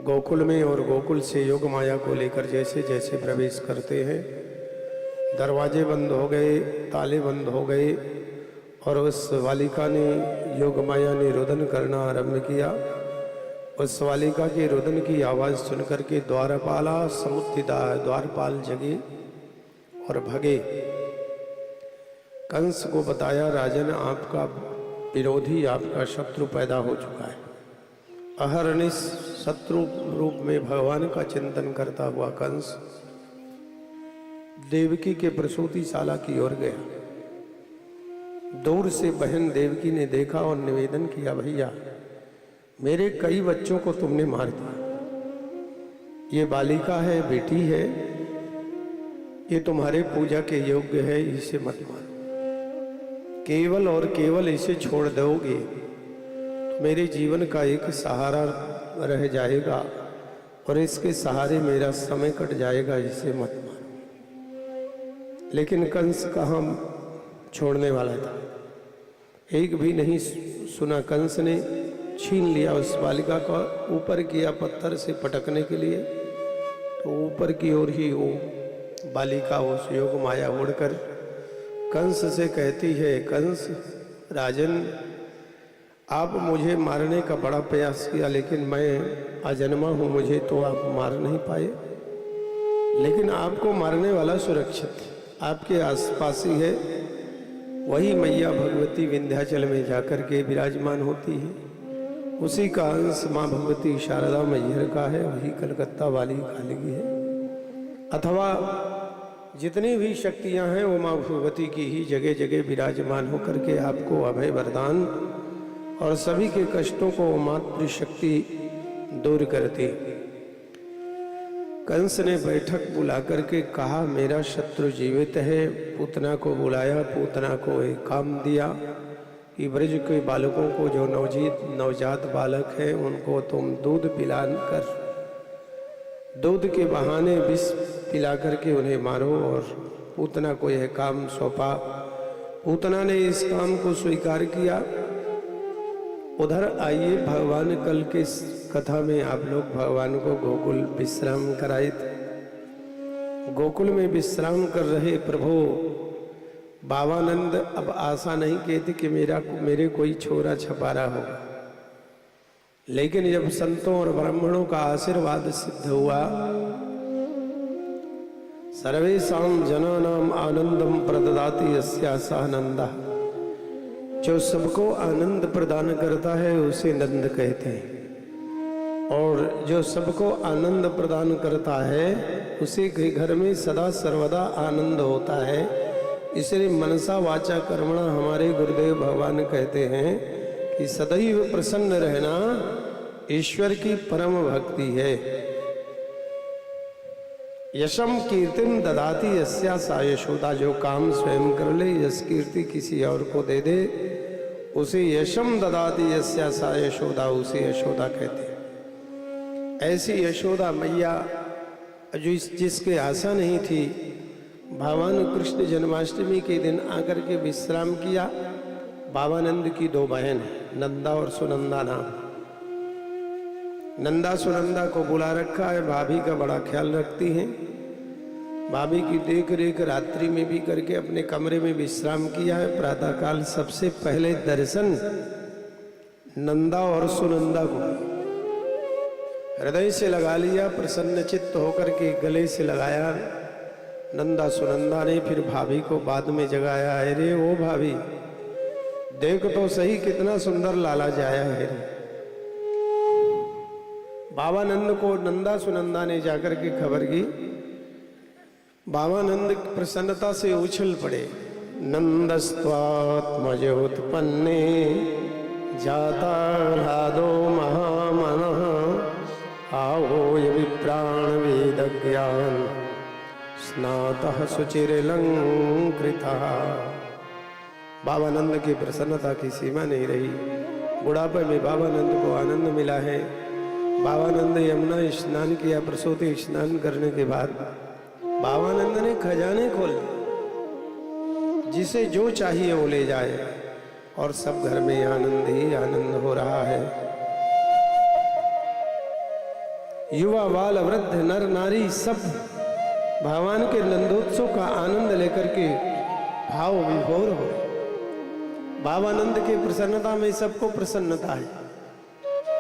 गोकुल में और गोकुल से योग माया को लेकर जैसे जैसे प्रवेश करते हैं, दरवाजे बंद हो गए, ताले बंद हो गए और उस बालिका ने योग माया ने रुदन करना आरंभ किया। उस बालिका के रुदन की आवाज़ सुनकर के द्वारपाल जगे और भगे। कंस को बताया, राजन आपका विरोधी, आपका शत्रु पैदा हो चुका है। अहरनिश शत्रु रूप में भगवान का चिंतन करता हुआ कंस देवकी के प्रसूतिशाला की ओर गया। दूर से बहन देवकी ने देखा और निवेदन किया, भैया मेरे कई बच्चों को तुमने मार दिया, ये बालिका है, बेटी है, ये तुम्हारे पूजा के योग्य है, इसे मत मारो। केवल और केवल इसे छोड़ दोगे तो मेरे जीवन का एक सहारा रह जाएगा और इसके सहारे मेरा समय कट जाएगा, इसे मत मारो। लेकिन कंस कहाँ छोड़ने वाला था, एक भी नहीं सुना। कंस ने छीन लिया उस बालिका को, ऊपर किया पत्थर से पटकने के लिए, तो ऊपर की ओर ही वो बालिका उस योग माया उड़कर कंस से कहती है, कंस राजन आप मुझे मारने का बड़ा प्रयास किया, लेकिन मैं अजन्मा हूँ, मुझे तो आप मार नहीं पाए, लेकिन आपको मारने वाला सुरक्षित आपके आसपास ही है। वही मैया भगवती विंध्याचल में जाकर के विराजमान होती है, उसी का अंश माँ भगवती शारदा मैहर का है, वही कलकत्ता वाली कालिकी है। अथवा जितनी भी शक्तियां हैं वो माँ भगवती की ही जगह जगह विराजमान होकर के आपको अभय वरदान और सभी के कष्टों को मातृशक्ति दूर करती। कंस ने बैठक बुला करके कहा, मेरा शत्रु जीवित है। पूतना को बुलाया, पूतना को एक काम दिया कि ब्रज के बालकों को, जो नवजात बालक हैं, उनको तुम दूध पिलाकर, दूध के बहाने विष पिला करके उन्हें मारो। और पूतना को यह काम सौंपा। पूतना ने इस काम को स्वीकार किया। उधर आइए, भगवान कल के कथा में आप लोग भगवान को गोकुल विश्राम कराए थे। गोकुल में विश्राम कर रहे प्रभु बाबानंद अब आशा नहीं कहते कि मेरे कोई छोरा छपारा होगा, लेकिन जब संतों और ब्राह्मणों का आशीर्वाद सिद्ध हुआ, सर्वेषां जनानां आनंदम प्रददाति यस्यासानंदा, जो सबको आनंद प्रदान करता है उसे नंद कहते हैं, और जो सबको आनंद प्रदान करता है उसी के घर में सदा सर्वदा आनंद होता है। इसलिए मनसा वाचा कर्मणा हमारे गुरुदेव भगवान कहते हैं कि सदैव प्रसन्न रहना ईश्वर की परम भक्ति है। यशम कीर्तिम ददाती यस्या सा यशोदा, जो काम स्वयं कर ले, यश कीर्ति किसी और को दे दे, उसे यशम ददाती यस्या सा यशोदा, उसे यशोदा कहते हैं। ऐसी यशोदा मैया जो जिसके आशा नहीं थी, भगवान कृष्ण जन्माष्टमी के दिन आकर के विश्राम किया। बाबानंद की दो बहन, नंदा और सुनंदा नाम, नंदा सुनंदा को बुला रखा है, भाभी का बड़ा ख्याल रखती हैं। भाभी की देख रेख रात्रि में भी करके अपने कमरे में विश्राम किया है। प्रातःकाल सबसे पहले दर्शन नंदा और सुनंदा को हृदय से लगा लिया, प्रसन्न चित्त होकर के गले से लगाया नंदा सुनंदा ने। फिर भाभी को बाद में जगाया, अरे ओ भाभी देख तो सही कितना सुंदर लाला जाया है। बाबानंद को नंदा सुनंदा ने जाकर के खबर की। बाबानंद प्रसन्नता से उछल पड़े। नंदस्त्वात्मजोत्पन्ने जाता ह्लादो महामनः, आवोय विप्राण वेद ज्ञान स्नातः सुचिरलंकृतः। बाबानंद की प्रसन्नता की सीमा नहीं रही। बुढ़ापे में बाबानंद को आनंद मिला है। बाबानंद यमुना स्नान किया। प्रसूति स्नान करने के बाद बाबानंद ने खजाने खोल, जिसे जो चाहिए वो ले जाए, और सब घर में आनंद ही आनंद हो रहा है। युवा बाल वृद्ध नर नारी सब भगवान के नंदोत्सव का आनंद लेकर के भाव विभोर हो। बाबानंद के प्रसन्नता में सबको प्रसन्नता है।